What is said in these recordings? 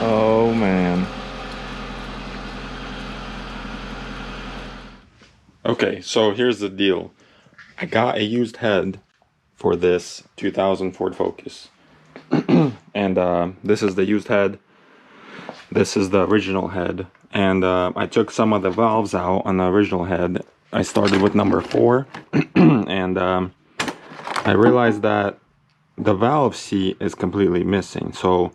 Oh man. Okay, so here's the deal. I got a used head for this 2000 Ford Focus. And this is the used head. This is the original head. And I took some of the valves out on the original head. I started with number 4. And I realized that the valve seat is completely missing. So,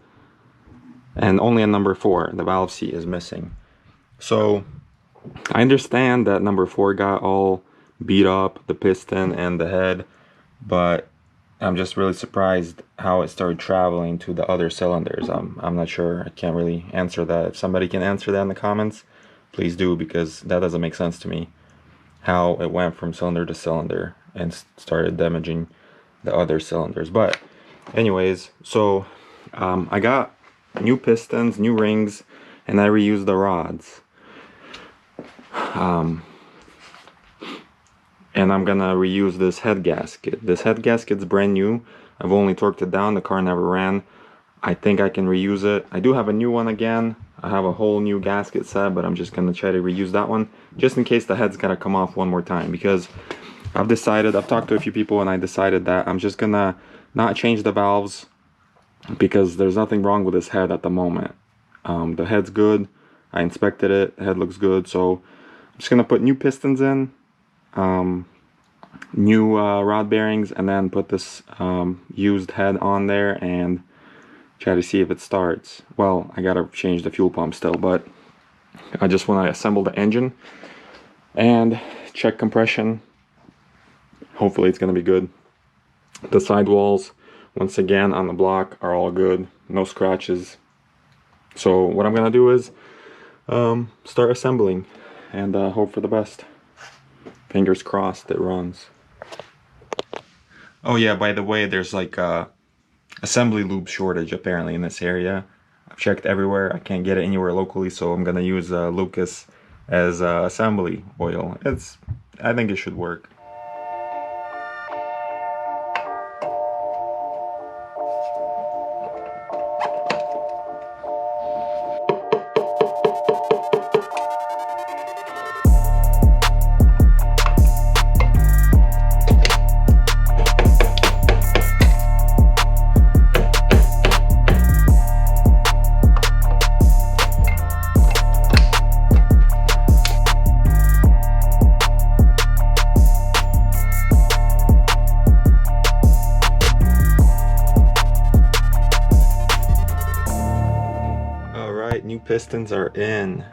and only in number 4, the valve seat is missing. So, I understand that number 4 got all beat up, the piston and the head, but I'm just really surprised how it started traveling to the other cylinders. I'm not sure. I can't really answer that. If somebody can answer that in the comments, please do, because that doesn't make sense to me. How it went from cylinder to cylinder and started damaging the other cylinders. But anyways, so I got new pistons, new rings, and I reused the rods. And I'm gonna reuse this head gasket. This head gasket's brand new. I've only torqued it down, the car never ran. I think I can reuse it. I do have a new one again. I have a whole new gasket set, but I'm just gonna try to reuse that one just in case the head's gotta come off one more time, because I've talked to a few people and I decided that I'm just gonna not change the valves because there's nothing wrong with this head at the moment. The head's good. I inspected it, the head looks good, so I'm just gonna put new pistons in, new rod bearings, and then put this used head on there and try to see if it starts. Well, I gotta change the fuel pump still, but I just want to assemble the engine and check compression. Hopefully it's gonna be good. The sidewalls, once again on the block, are all good, no scratches. So what I'm gonna do is start assembling and hope for the best. Fingers crossed it runs. Oh yeah, by the way, there's like assembly lube shortage apparently in this area. I've checked everywhere, I can't get it anywhere locally, so I'm gonna use Lucas as assembly oil. I think it should work. Alright, new pistons are in.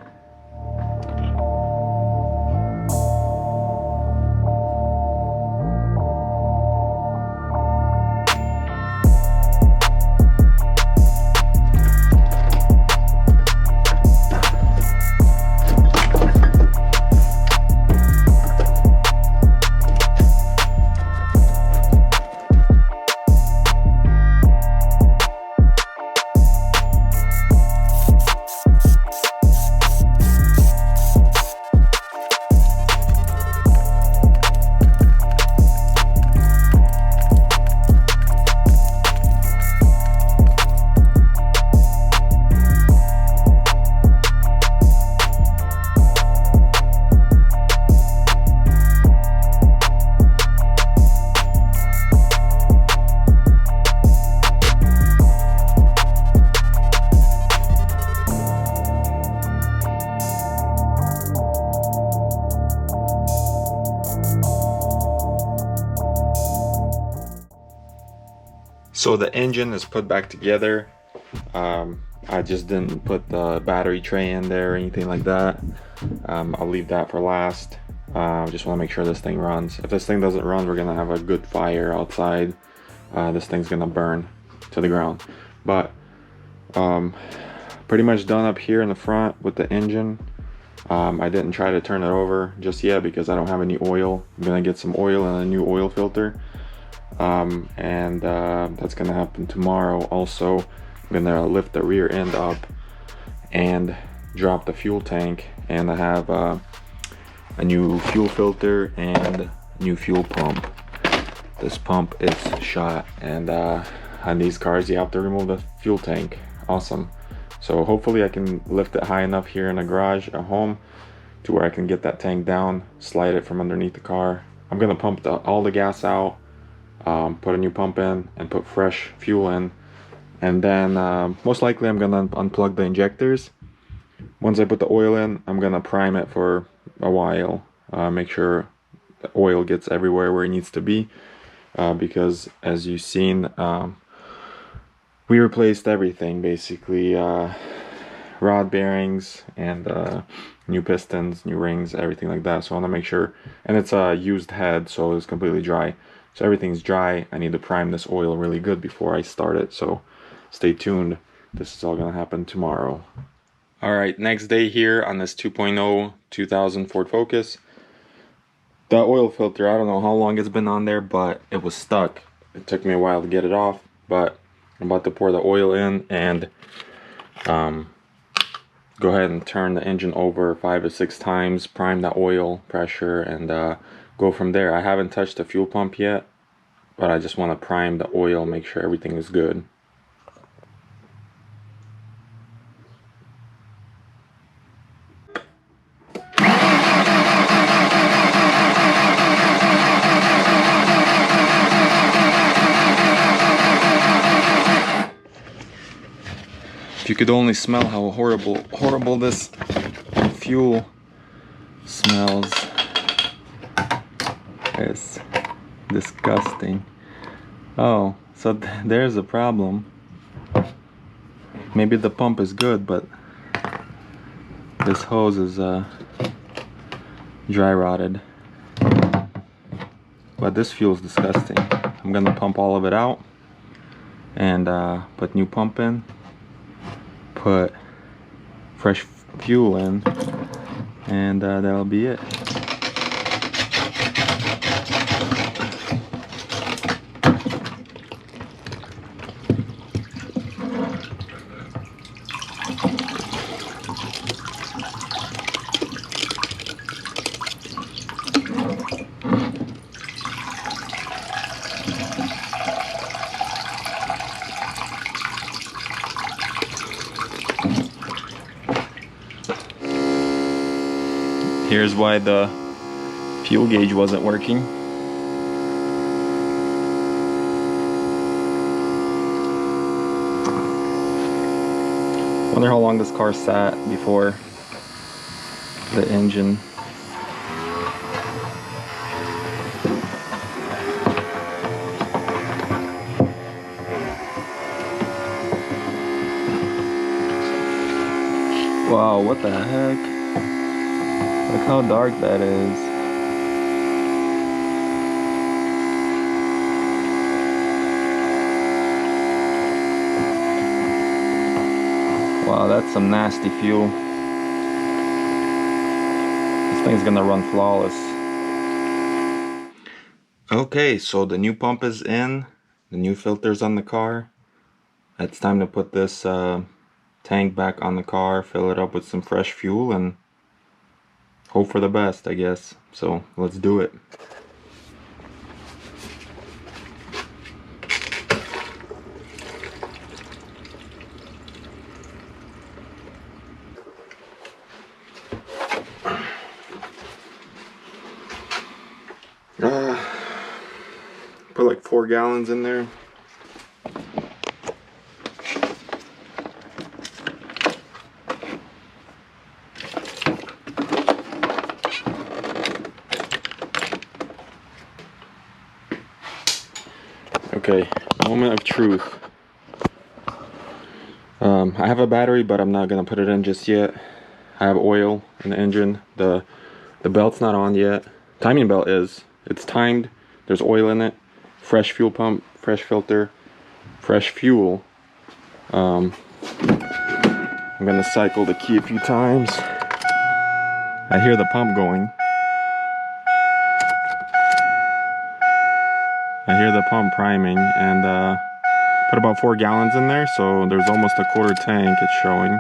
So the engine is put back together. I just didn't put the battery tray in there or anything like that. I'll leave that for last. Just want to make sure this thing runs. If this thing doesn't run, we're gonna have a good fire outside. This thing's gonna burn to the ground. But pretty much done up here in the front with the engine. I didn't try to turn it over just yet because I don't have any oil. I'm gonna get some oil and a new oil filter. That's gonna happen tomorrow. Also, I'm gonna lift the rear end up and drop the fuel tank, and I have a new fuel filter and new fuel pump. This pump is shot, and on these cars you have to remove the fuel tank. Awesome. So hopefully I can lift it high enough here in the garage at home to where I can get that tank down, slide it from underneath the car. I'm gonna pump all the gas out, put a new pump in, and put fresh fuel in. And then most likely I'm gonna unplug the injectors. Once I put the oil in, I'm gonna prime it for a while. Make sure the oil gets everywhere where it needs to be. Because as you've seen, we replaced everything basically. Rod bearings and new pistons, new rings, everything like that. So I want to make sure, and it's a used head, so it's completely dry. So everything's dry. I need to prime this oil really good before I start it. So stay tuned. This is all gonna happen tomorrow. All right, next day here on this 2.0 2000 Ford Focus. The oil filter, I don't know how long it's been on there, but it was stuck. It took me a while to get it off, but I'm about to pour the oil in and go ahead and turn the engine over 5 to 6 times, prime the oil pressure, and go from there. I haven't touched the fuel pump yet, but I just want to prime the oil, make sure everything is good. If you could only smell how horrible this fuel smells. It's disgusting. Oh, so there's a problem. Maybe the pump is good, but this hose is dry rotted. But this fuel is disgusting. I'm gonna pump all of it out and put new pump in, put fresh fuel in, and that'll be it. Here's why the fuel gauge wasn't working. Wonder how long this car sat before the engine. Wow, what the heck? Look how dark that is. Wow, that's some nasty fuel. This thing's gonna run flawless. Okay, so the new pump is in, the new filter's on the car. It's time to put this tank back on the car, fill it up with some fresh fuel, and hope for the best, I guess. So let's do it. Put like 4 gallons in there. Okay, moment of truth. I have a battery, but I'm not gonna put it in just yet. I have oil in the engine. The belt's not on yet. Timing belt is. It's timed. There's oil in it. Fresh fuel pump, fresh filter, fresh fuel. I'm gonna cycle the key a few times. I hear the pump going. I hear the pump priming, and put about 4 gallons in there, so there's almost a quarter tank it's showing.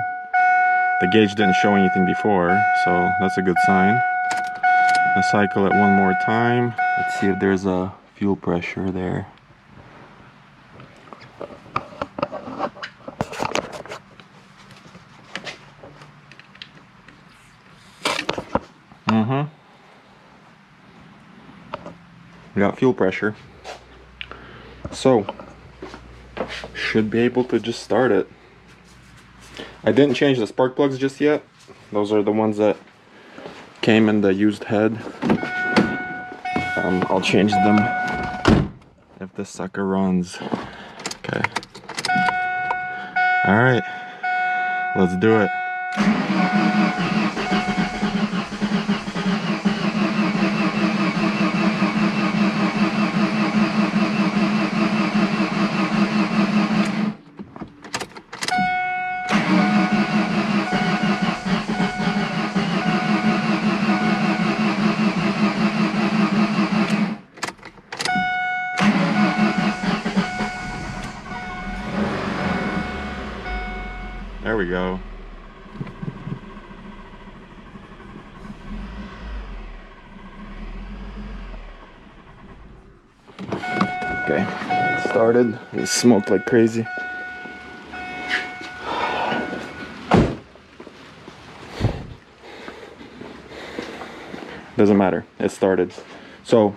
The gauge didn't show anything before, so that's a good sign. I'll cycle it one more time. Let's see if there's a fuel pressure there. We got fuel pressure. So, should be able to just start it. I didn't change the spark plugs just yet. Those are the ones that came in the used head. I'll change them if this sucker runs. Okay. Alright. Let's do it. There we go. Okay, started. It smoked like crazy. Doesn't matter, it started. So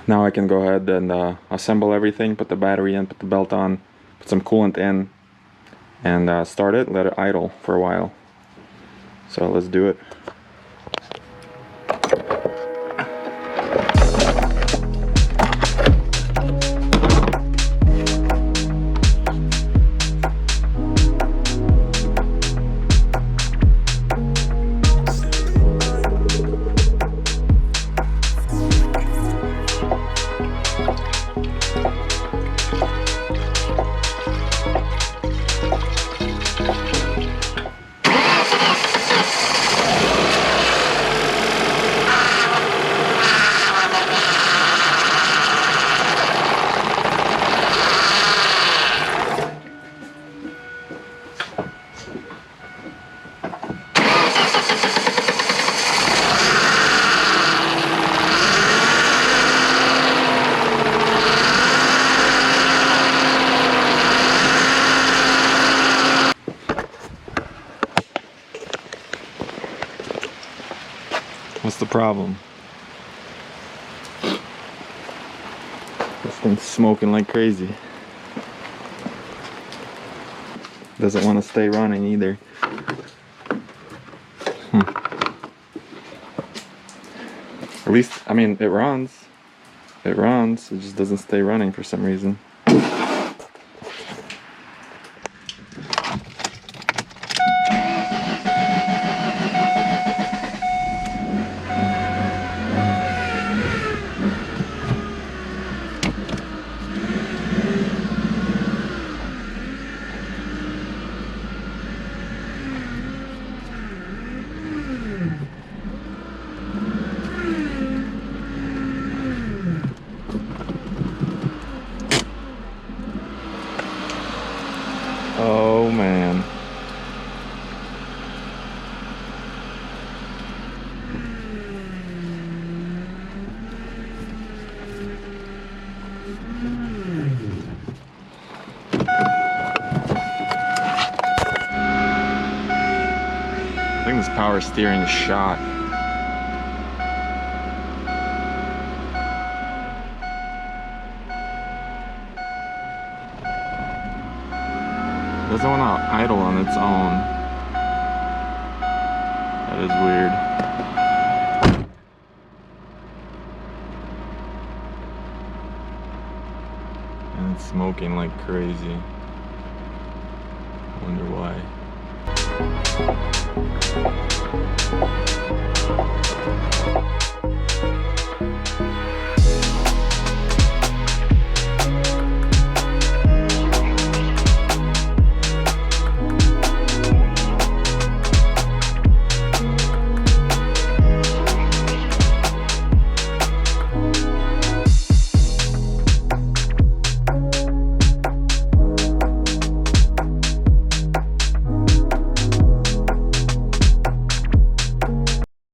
now I can go ahead and assemble everything, put the battery in, put the belt on, put some coolant in, and start it, let it idle for a while. So let's do it. What's the problem? This thing's smoking like crazy. Doesn't want to stay running either. At least, I mean, it runs. It runs, it just doesn't stay running for some reason. Oh man. I think this power steering is shot. It doesn't want to idle on its own. That is weird. And it's smoking like crazy. I wonder why.